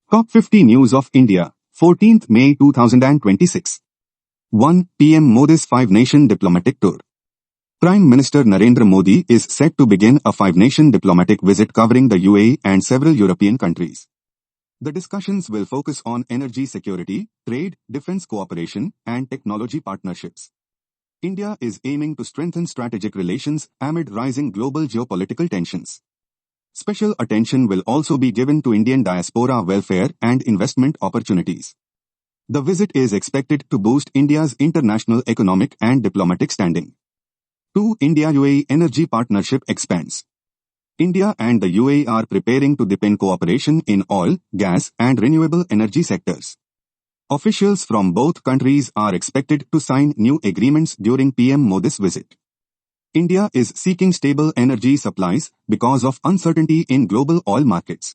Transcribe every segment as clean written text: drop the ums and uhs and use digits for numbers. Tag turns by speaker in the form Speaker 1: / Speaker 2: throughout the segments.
Speaker 1: Top 50 News of India, 14th May 2026. 1. PM Modi's five-nation diplomatic tour. Prime Minister Narendra Modi is set to begin a five-nation diplomatic visit covering the UAE and several European countries. The discussions will focus on energy security, trade, defense cooperation, and technology partnerships. India is aiming to strengthen strategic relations amid rising global geopolitical tensions. Special attention will also be given to Indian diaspora welfare and investment opportunities. The visit is expected to boost India's international economic and diplomatic standing. 2. India-UAE Energy Partnership expands. India and the UAE are preparing to deepen cooperation in oil, gas, and renewable energy sectors. Officials from both countries are expected to sign new agreements during PM Modi's visit. India is seeking stable energy supplies because of uncertainty in global oil markets.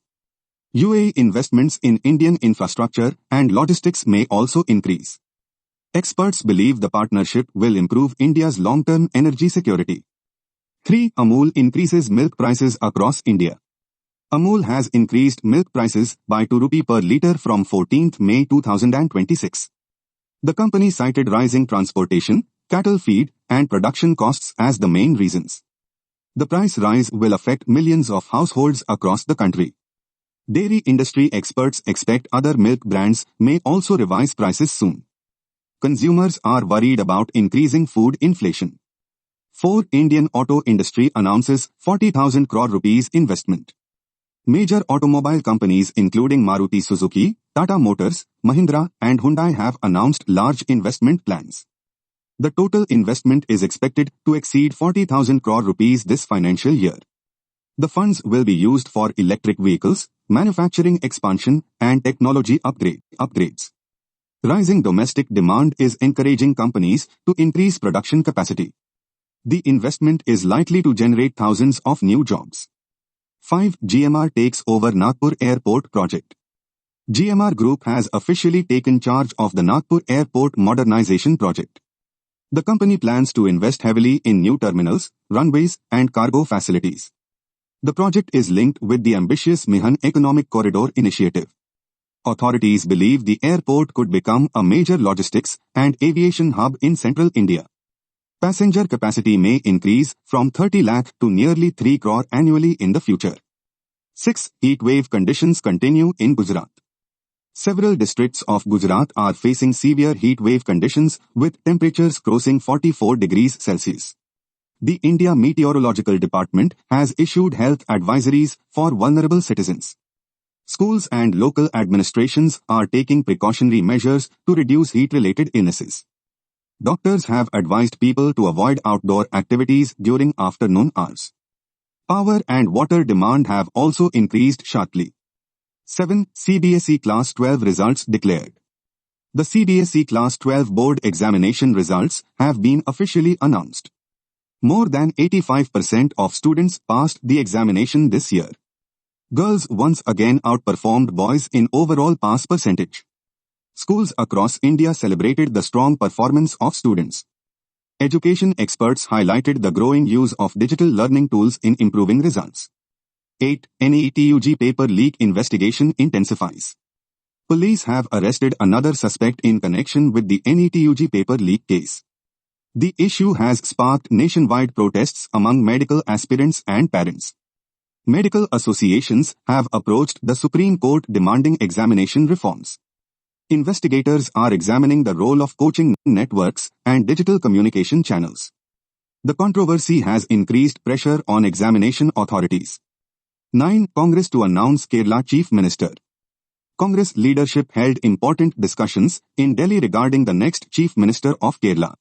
Speaker 1: UAE investments in Indian infrastructure and logistics may also increase. Experts believe the partnership will improve India's long-term energy security. 3. Amul increases milk prices across India. Amul has increased milk prices by 2 rupee per litre from 14th May 2026. The company cited rising transportation, cattle feed, and production costs as the main reasons. The price rise will affect millions of households across the country. Dairy industry experts expect other milk brands may also revise prices soon. Consumers are worried about increasing food inflation. 4. Indian auto industry announces 40,000 crore rupees investment. Major automobile companies including Maruti Suzuki, Tata Motors, Mahindra, and Hyundai have announced large investment plans. The total investment is expected to exceed 40,000 crore rupees this financial year. The funds will be used for electric vehicles, manufacturing expansion, and technology upgrades. Rising domestic demand is encouraging companies to increase production capacity. The investment is likely to generate thousands of new jobs. 5. GMR takes over Nagpur Airport project. GMR Group has officially taken charge of the Nagpur Airport modernization project. The company plans to invest heavily in new terminals, runways, and cargo facilities. The project is linked with the ambitious Mihan Economic Corridor initiative. Authorities believe the airport could become a major logistics and aviation hub in central India. Passenger capacity may increase from 30 lakh to nearly 3 crore annually in the future. 6. Heatwave conditions continue in Gujarat. Several districts of Gujarat are facing severe heatwave conditions with temperatures crossing 44 degrees Celsius. The India Meteorological Department has issued health advisories for vulnerable citizens. Schools and local administrations are taking precautionary measures to reduce heat-related illnesses. Doctors have advised people to avoid outdoor activities during afternoon hours. Power and water demand have also increased sharply. 7. CBSE Class 12 results declared. The CBSE Class 12 board examination results have been officially announced. More than 85% of students passed the examination this year. Girls once again outperformed boys in overall pass percentage. Schools across India celebrated the strong performance of students. Education experts highlighted the growing use of digital learning tools in improving results. 8. NET paper leak investigation intensifies. Police have arrested another suspect in connection with the NET paper leak case. The issue has sparked nationwide protests among medical aspirants and parents. Medical associations have approached the Supreme Court demanding examination reforms. Investigators are examining the role of coaching networks and digital communication channels. The controversy has increased pressure on examination authorities. 9. Congress to announce Kerala Chief Minister. Congress leadership held important discussions in Delhi regarding the next Chief Minister of Kerala.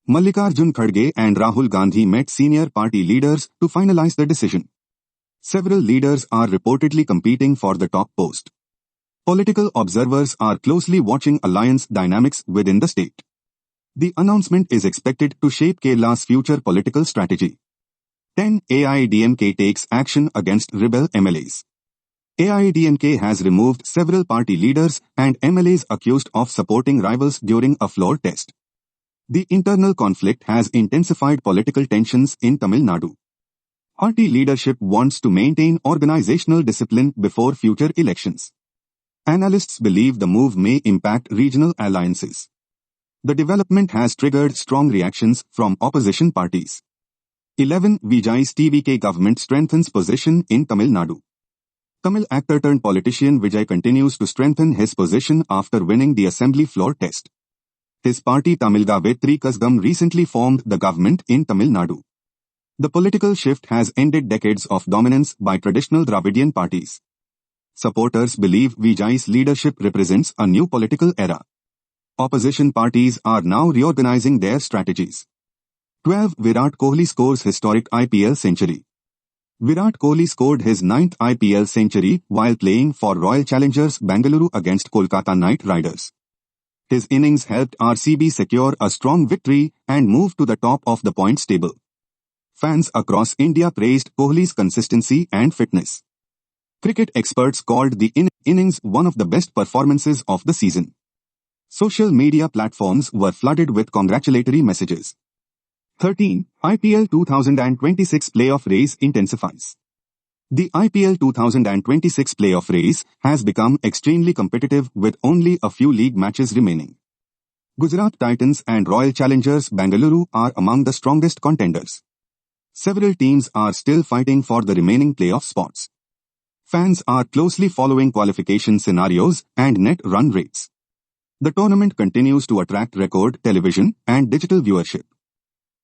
Speaker 1: Mallikarjun Kharge and Rahul Gandhi met senior party leaders to finalize the decision. Several leaders are reportedly competing for the top post. Political observers are closely watching alliance dynamics within the state. The announcement is expected to shape Kerala's future political strategy. 10. AIADMK takes action against rebel MLAs. AIADMK has removed several party leaders and MLAs accused of supporting rivals during a floor test. The internal conflict has intensified political tensions in Tamil Nadu. Party leadership wants to maintain organizational discipline before future elections. Analysts believe the move may impact regional alliances. The development has triggered strong reactions from opposition parties. 11. Vijay's TVK government strengthens position in Tamil Nadu. Tamil actor turned politician Vijay continues to strengthen his position after winning the assembly floor test. His party Tamilga Vetri Kazhagam recently formed the government in Tamil Nadu. The political shift has ended decades of dominance by traditional Dravidian parties. Supporters believe Vijay's leadership represents a new political era. Opposition parties are now reorganizing their strategies. 12. Virat Kohli scores historic IPL century. Virat Kohli scored his 9th IPL century while playing for Royal Challengers Bengaluru against Kolkata Knight Riders. His innings helped RCB secure a strong victory and move to the top of the points table. Fans across India praised Kohli's consistency and fitness. Cricket experts called the innings one of the best performances of the season. Social media platforms were flooded with congratulatory messages. 13. IPL 2026 playoff race intensifies. The IPL 2026 playoff race has become extremely competitive with only a few league matches remaining. Gujarat Titans and Royal Challengers Bengaluru are among the strongest contenders. Several teams are still fighting for the remaining playoff spots. Fans are closely following qualification scenarios and net run rates. The tournament continues to attract record television and digital viewership.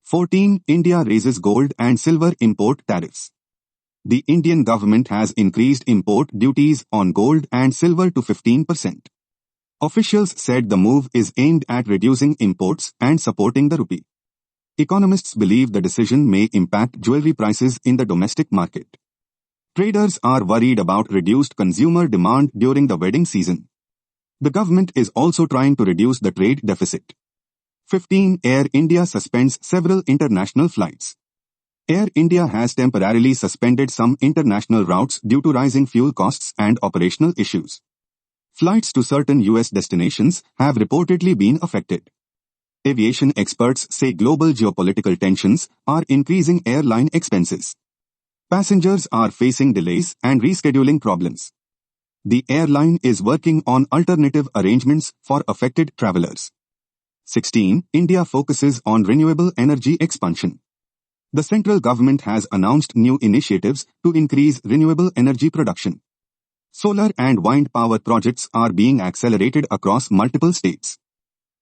Speaker 1: 14. India raises gold and silver import tariffs. The Indian government has increased import duties on gold and silver to 15%. Officials said the move is aimed at reducing imports and supporting the rupee. Economists believe the decision may impact jewelry prices in the domestic market. Traders are worried about reduced consumer demand during the wedding season. The government is also trying to reduce the trade deficit. 15. Air India suspends several international flights. Air India has temporarily suspended some international routes due to rising fuel costs and operational issues. Flights to certain US destinations have reportedly been affected. Aviation experts say global geopolitical tensions are increasing airline expenses. Passengers are facing delays and rescheduling problems. The airline is working on alternative arrangements for affected travelers. 16. India focuses on renewable energy expansion. The central government has announced new initiatives to increase renewable energy production. Solar and wind power projects are being accelerated across multiple states.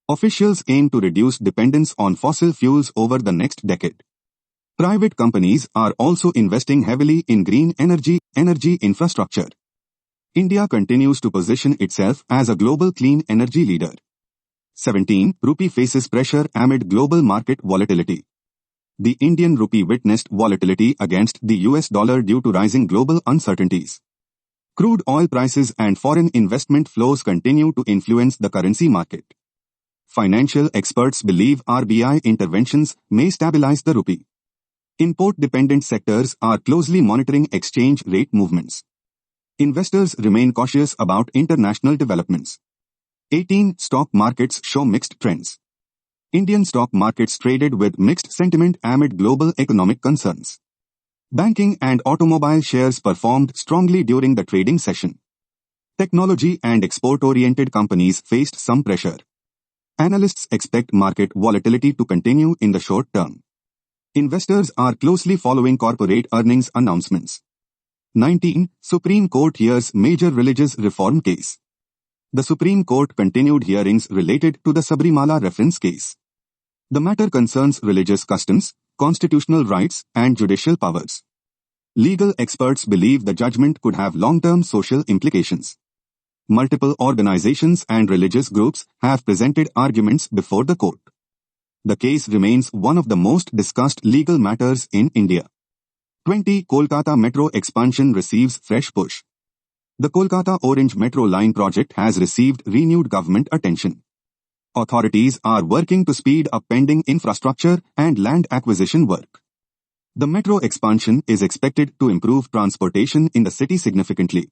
Speaker 1: Officials aim to reduce dependence on fossil fuels over the next decade. Private companies are also investing heavily in green energy infrastructure. India continues to position itself as a global clean energy leader. 17. Rupee faces pressure amid global market volatility. The Indian rupee witnessed volatility against the US dollar due to rising global uncertainties. Crude oil prices and foreign investment flows continue to influence the currency market. Financial experts believe RBI interventions may stabilize the rupee. Import-dependent sectors are closely monitoring exchange rate movements. Investors remain cautious about international developments. 18. Stock markets show mixed trends. Indian stock markets traded with mixed sentiment amid global economic concerns. Banking and automobile shares performed strongly during the trading session. Technology and export-oriented companies faced some pressure. Analysts expect market volatility to continue in the short term. Investors are closely following corporate earnings announcements. 19. Supreme Court hears major religious reform case. The Supreme Court continued hearings related to the Sabrimala reference case. The matter concerns religious customs, constitutional rights, and judicial powers. Legal experts believe the judgment could have long-term social implications. Multiple organizations and religious groups have presented arguments before the court. The case remains one of the most discussed legal matters in India. 20. Kolkata Metro expansion receives fresh push. The Kolkata Orange Metro Line project has received renewed government attention. Authorities are working to speed up pending infrastructure and land acquisition work. The metro expansion is expected to improve transportation in the city significantly.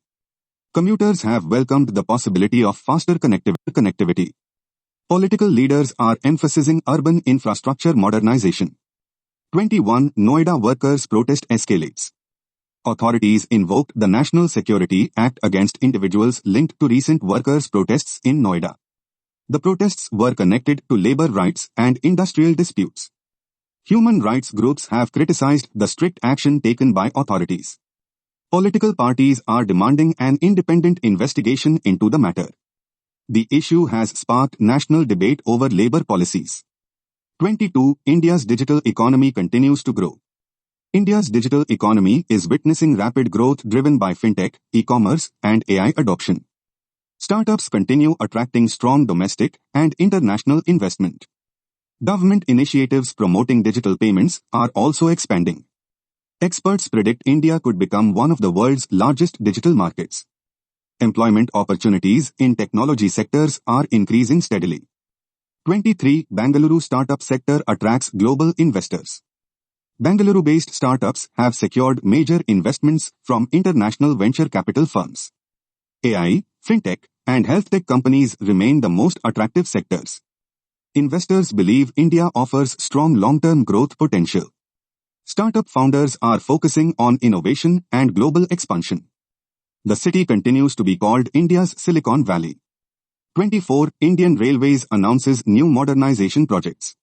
Speaker 1: Commuters have welcomed the possibility of faster connectivity. Political leaders are emphasizing urban infrastructure modernization. 21. Noida workers' protest escalates. Authorities invoked the National Security Act against individuals linked to recent workers' protests in Noida. The protests were connected to labor rights and industrial disputes. Human rights groups have criticized the strict action taken by authorities. Political parties are demanding an independent investigation into the matter. The issue has sparked national debate over labor policies. 22. India's digital economy continues to grow. India's digital economy is witnessing rapid growth driven by fintech, e-commerce, and AI adoption. Startups continue attracting strong domestic and international investment. Government initiatives promoting digital payments are also expanding. Experts predict India could become one of the world's largest digital markets. Employment opportunities in technology sectors are increasing steadily. 23. Bengaluru startup sector attracts global investors. Bengaluru-based startups have secured major investments from international venture capital firms. AI, fintech, and health tech companies remain the most attractive sectors. Investors believe India offers strong long-term growth potential. Startup founders are focusing on innovation and global expansion. The city continues to be called India's Silicon Valley. 24. Indian Railways announces new modernization projects.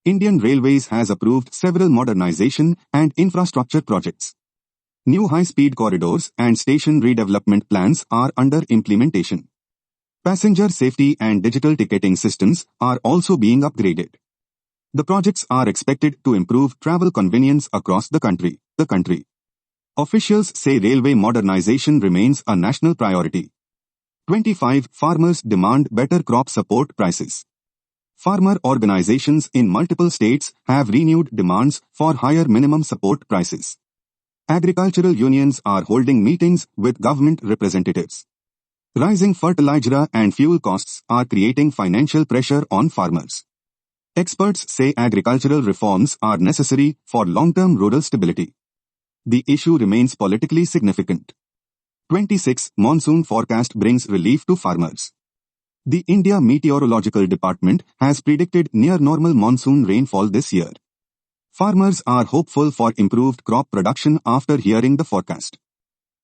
Speaker 1: Indian Railways has approved several modernization and infrastructure projects. New high-speed corridors and station redevelopment plans are under implementation. Passenger safety and digital ticketing systems are also being upgraded. The projects are expected to improve travel convenience across the country. Officials say railway modernization remains a national priority. 25. Farmers demand better crop support prices. Farmer organizations in multiple states have renewed demands for higher minimum support prices. Agricultural unions are holding meetings with government representatives. Rising fertilizer and fuel costs are creating financial pressure on farmers. Experts say agricultural reforms are necessary for long-term rural stability. The issue remains politically significant. 26. Monsoon forecast brings relief to farmers. The India Meteorological Department has predicted near-normal monsoon rainfall this year. Farmers are hopeful for improved crop production after hearing the forecast.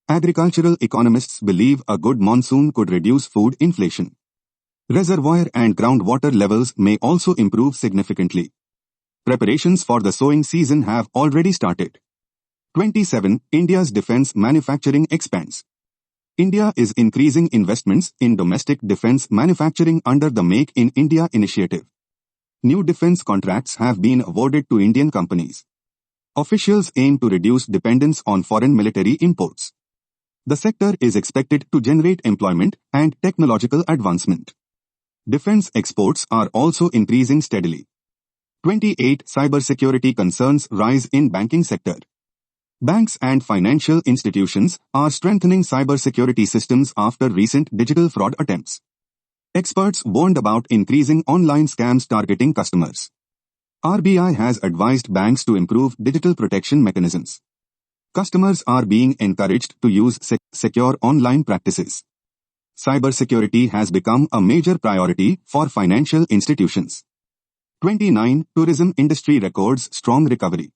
Speaker 1: Agricultural economists believe a good monsoon could reduce food inflation. Reservoir and groundwater levels may also improve significantly. Preparations for the sowing season have already started. 27. India's defense manufacturing expands. India is increasing investments in domestic defense manufacturing under the Make in India initiative. New defense contracts have been awarded to Indian companies. Officials aim to reduce dependence on foreign military imports. The sector is expected to generate employment and technological advancement. Defense exports are also increasing steadily. 28. Cybersecurity concerns rise in banking sector. Banks and financial institutions are strengthening cybersecurity systems after recent digital fraud attempts. Experts warned about increasing online scams targeting customers. RBI has advised banks to improve digital protection mechanisms. Customers are being encouraged to use secure online practices. Cybersecurity has become a major priority for financial institutions. 29. Tourism industry records strong recovery.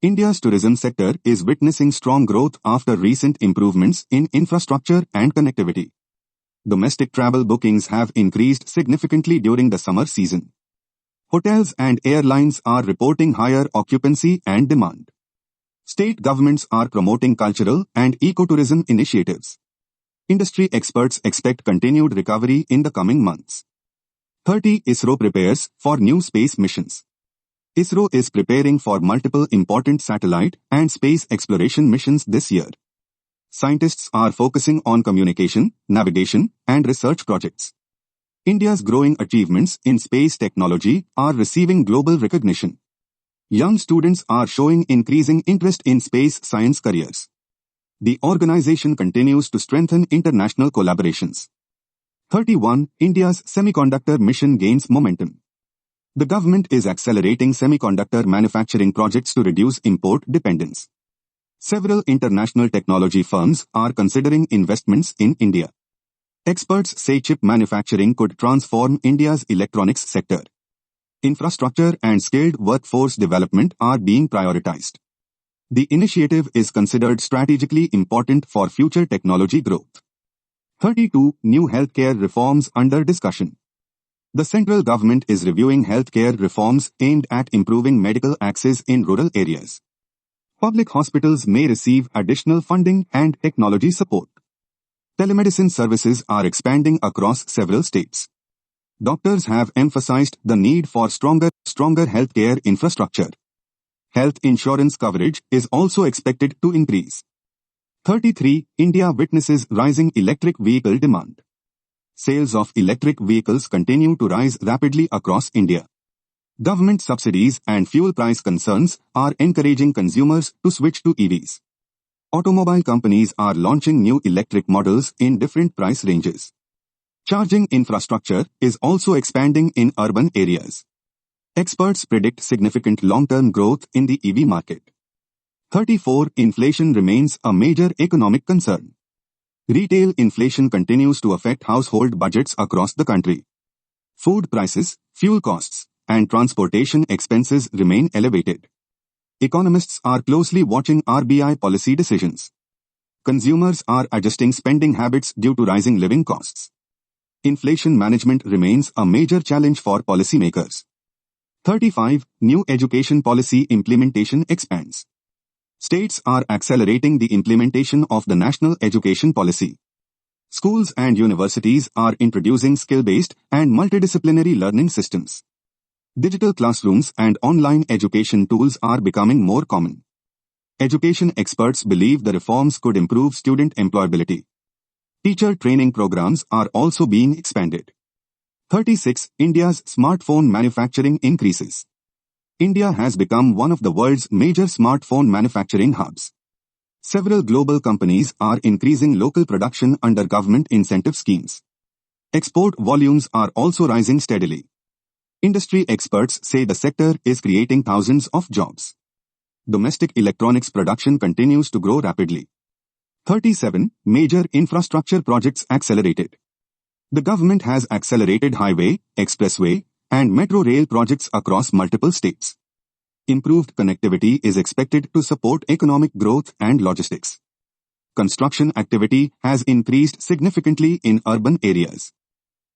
Speaker 1: India's tourism sector is witnessing strong growth after recent improvements in infrastructure and connectivity. Domestic travel bookings have increased significantly during the summer season. Hotels and airlines are reporting higher occupancy and demand. State governments are promoting cultural and ecotourism initiatives. Industry experts expect continued recovery in the coming months. 30. ISRO prepares for new space missions. ISRO is preparing for multiple important satellite and space exploration missions this year. Scientists are focusing on communication, navigation, and research projects. India's growing achievements in space technology are receiving global recognition. Young students are showing increasing interest in space science careers. The organization continues to strengthen international collaborations. 31. India's semiconductor mission gains momentum. The government is accelerating semiconductor manufacturing projects to reduce import dependence. Several international technology firms are considering investments in India. Experts say chip manufacturing could transform India's electronics sector. Infrastructure and skilled workforce development are being prioritized. The initiative is considered strategically important for future technology growth. 32. New healthcare reforms under discussion. The central government is reviewing healthcare reforms aimed at improving medical access in rural areas. Public hospitals may receive additional funding and technology support. Telemedicine services are expanding across several states. Doctors have emphasized the need for stronger healthcare infrastructure. Health insurance coverage is also expected to increase. 33. India witnesses rising electric vehicle demand. Sales of electric vehicles continue to rise rapidly across India. Government subsidies and fuel price concerns are encouraging consumers to switch to EVs. Automobile companies are launching new electric models in different price ranges. Charging infrastructure is also expanding in urban areas. Experts predict significant long-term growth in the EV market. 34. Inflation remains a major economic concern. Retail inflation continues to affect household budgets across the country. Food prices, fuel costs, and transportation expenses remain elevated. Economists are closely watching RBI policy decisions. Consumers are adjusting spending habits due to rising living costs. Inflation management remains a major challenge for policymakers. 35. New education policy implementation expands. States are accelerating the implementation of the National Education Policy. Schools and universities are introducing skill-based and multidisciplinary learning systems. Digital classrooms and online education tools are becoming more common. Education experts believe the reforms could improve student employability. Teacher training programs are also being expanded. 36. India's smartphone manufacturing increases. India has become one of the world's major smartphone manufacturing hubs. Several global companies are increasing local production under government incentive schemes. Export volumes are also rising steadily. Industry experts say the sector is creating thousands of jobs. Domestic electronics production continues to grow rapidly. 37. Major infrastructure projects accelerated. The government has accelerated highway, expressway, and metro rail projects across multiple states. Improved connectivity is expected to support economic growth and logistics. Construction activity has increased significantly in urban areas.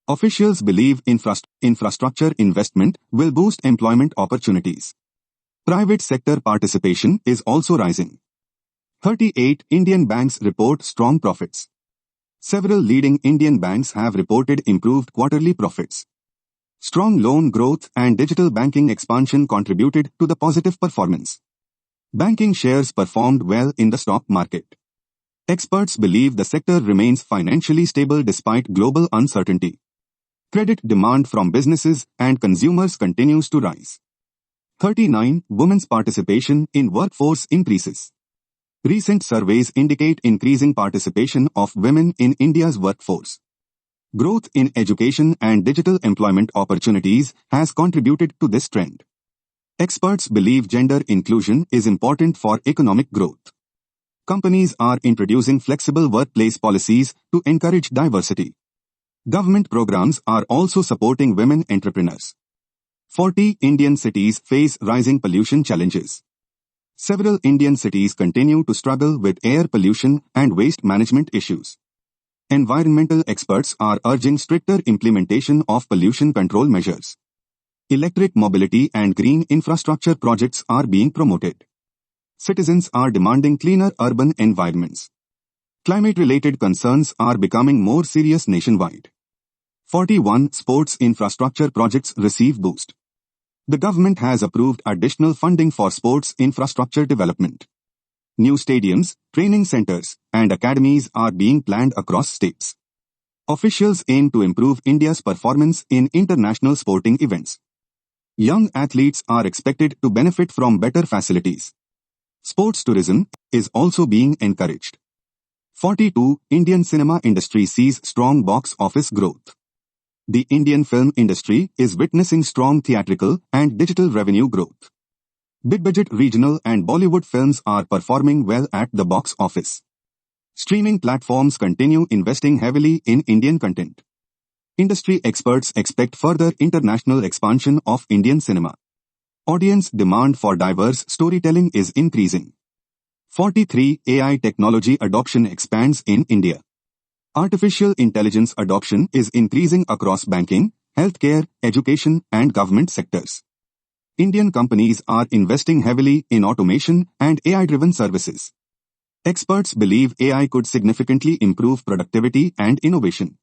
Speaker 1: Officials believe infrastructure investment will boost employment opportunities. Private sector participation is also rising. 38. Indian banks report strong profits. Several leading Indian banks have reported improved quarterly profits. Strong loan growth and digital banking expansion contributed to the positive performance. Banking shares performed well in the stock market. Experts believe the sector remains financially stable despite global uncertainty. Credit demand from businesses and consumers continues to rise. 39. Women's participation in workforce increases. Recent surveys indicate increasing participation of women in India's workforce. Growth in education and digital employment opportunities has contributed to this trend. Experts believe gender inclusion is important for economic growth. Companies are introducing flexible workplace policies to encourage diversity. Government programs are also supporting women entrepreneurs. 40. Indian cities face rising pollution challenges. Several Indian cities continue to struggle with air pollution and waste management issues. Environmental experts are urging stricter implementation of pollution control measures. Electric mobility and green infrastructure projects are being promoted. Citizens are demanding cleaner urban environments. Climate-related concerns are becoming more serious nationwide. 41. Sports infrastructure projects receive boost. The government has approved additional funding for sports infrastructure development. New stadiums, training centers, and academies are being planned across states. Officials aim to improve India's performance in international sporting events. Young athletes are expected to benefit from better facilities. Sports tourism is also being encouraged. 42. Indian cinema industry sees strong box office growth. The Indian film industry is witnessing strong theatrical and digital revenue growth. Big-budget regional and Bollywood films are performing well at the box office. Streaming platforms continue investing heavily in Indian content. Industry experts expect further international expansion of Indian cinema. Audience demand for diverse storytelling is increasing. 43. AI technology adoption expands in India. Artificial intelligence adoption is increasing across banking, healthcare, education, and government sectors. Indian companies are investing heavily in automation and AI-driven services. Experts believe AI could significantly improve productivity and innovation.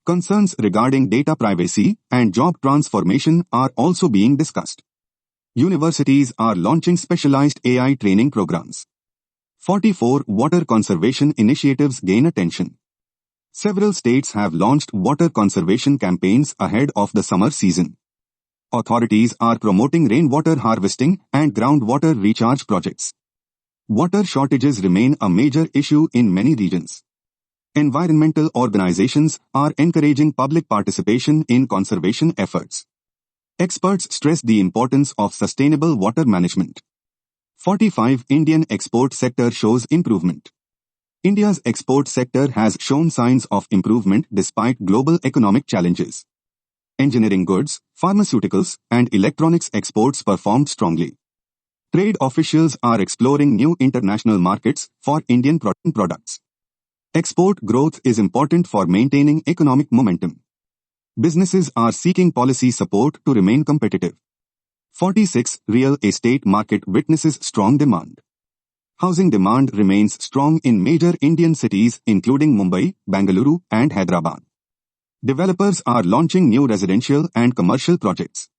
Speaker 1: Concerns regarding data privacy and job transformation are also being discussed. Universities are launching specialized AI training programs. 44. Water conservation initiatives gain attention. Several states have launched water conservation campaigns ahead of the summer season. Authorities are promoting rainwater harvesting and groundwater recharge projects. Water shortages remain a major issue in many regions. Environmental organizations are encouraging public participation in conservation efforts. Experts stress the importance of sustainable water management. 45. Indian export sector shows improvement. India's export sector has shown signs of improvement despite global economic challenges. Engineering goods, pharmaceuticals, and electronics exports performed strongly. Trade officials are exploring new international markets for Indian products. Export growth is important for maintaining economic momentum. Businesses are seeking policy support to remain competitive. 46. Real estate market witnesses strong demand. Housing demand remains strong in major Indian cities including Mumbai, Bengaluru, and Hyderabad. Developers are launching new residential and commercial projects.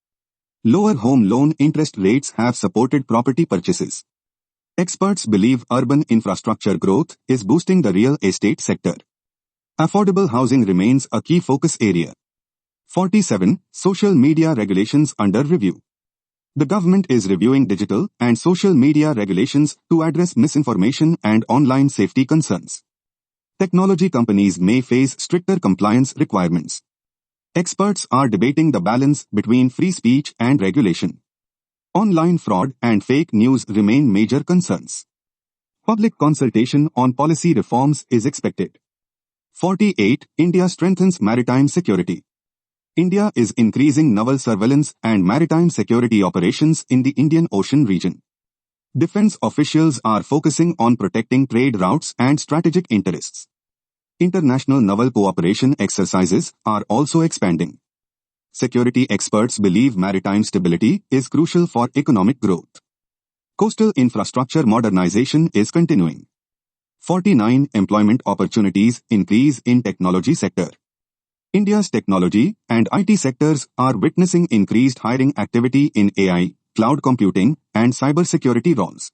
Speaker 1: Lower home loan interest rates have supported property purchases. Experts believe urban infrastructure growth is boosting the real estate sector. Affordable housing remains a key focus area. 47. Social media regulations under review. The government is reviewing digital and social media regulations to address misinformation and online safety concerns. Technology companies may face stricter compliance requirements. Experts are debating the balance between free speech and regulation. Online fraud and fake news remain major concerns. Public consultation on policy reforms is expected. 48. India strengthens maritime security. India is increasing naval surveillance and maritime security operations in the Indian Ocean region. Defense officials are focusing on protecting trade routes and strategic interests. International naval cooperation exercises are also expanding. Security experts believe maritime stability is crucial for economic growth. Coastal infrastructure modernization is continuing. 49. Employment opportunities increase in technology sector. India's technology and IT sectors are witnessing increased hiring activity in AI, cloud computing, and cybersecurity roles.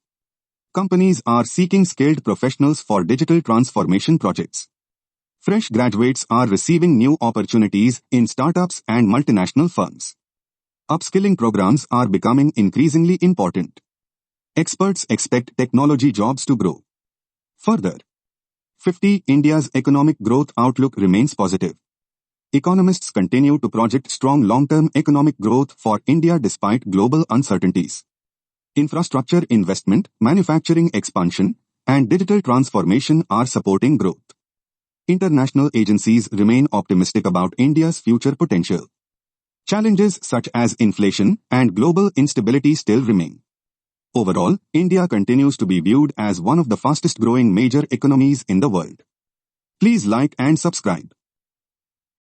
Speaker 1: Companies are seeking skilled professionals for digital transformation projects. Fresh graduates are receiving new opportunities in startups and multinational firms. Upskilling programs are becoming increasingly important. Experts expect technology jobs to grow. Further, 50. India's economic growth outlook remains positive. Economists continue to project strong long-term economic growth for India despite global uncertainties. Infrastructure investment, manufacturing expansion, and digital transformation are supporting growth. International agencies remain optimistic about India's future potential. Challenges such as inflation and global instability still remain. Overall, India continues to be viewed as one of the fastest-growing major economies in the world. Please like and subscribe.